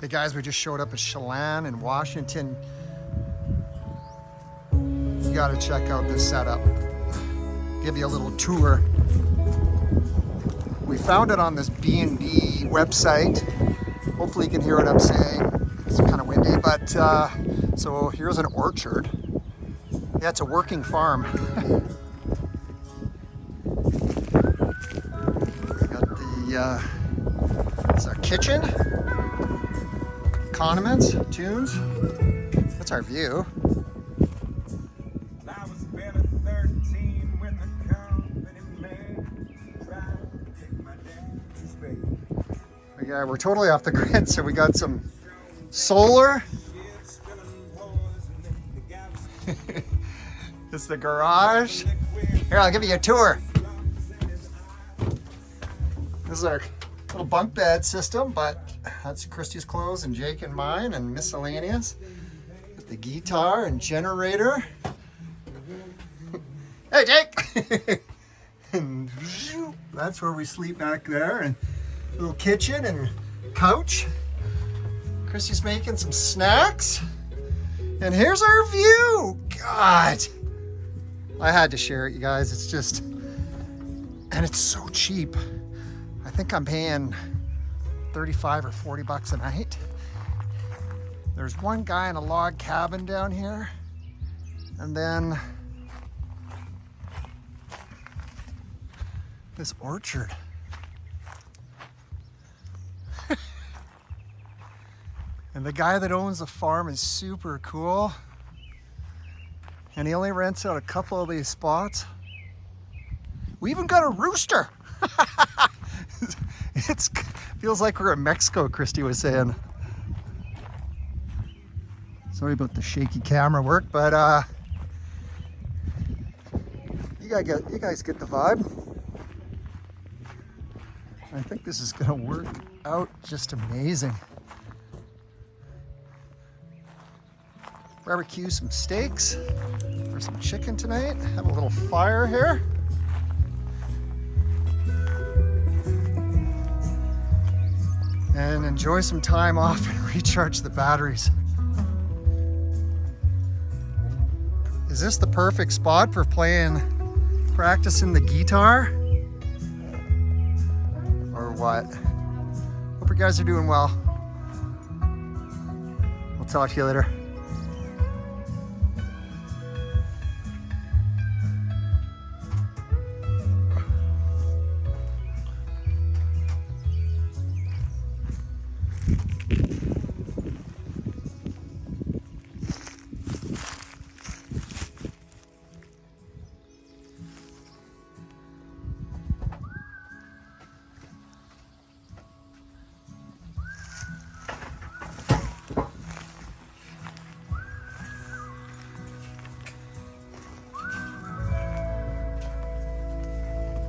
Hey guys, we just showed up at Chelan in Washington. You gotta check out this setup. Give you a little tour. We found it on this B&B website. Hopefully you can hear what I'm saying. It's kind of windy, but so here's an orchard. Yeah, it's a working farm. We got the it's our kitchen, condiments, tunes. That's our view. Yeah, we're totally off the grid, so we got some solar. This is the garage. Here, I'll give you a tour. This is our little bunk bed system, but that's Christy's clothes and Jake and mine and miscellaneous. With the guitar and generator. Hey, Jake! And that's where we sleep back there. And little kitchen and couch. Christy's making some snacks. And here's our view. God. I had to share it, you guys. It's just, and it's so cheap. I think I'm paying 35 or 40 bucks a night. There's one guy in a log cabin down here. And then this orchard. And the guy that owns the farm is super cool. And he only rents out a couple of these spots. We even got a rooster. It feels like we're in Mexico, Christy was saying. Sorry about the shaky camera work, but you guys get the vibe. I think this is gonna work out just amazing. Barbecue some steaks or some chicken tonight. Have a little fire here. And enjoy some time off and recharge the batteries. Is this the perfect spot for practicing the guitar? Or what? Hope you guys are doing well. We'll talk to you later.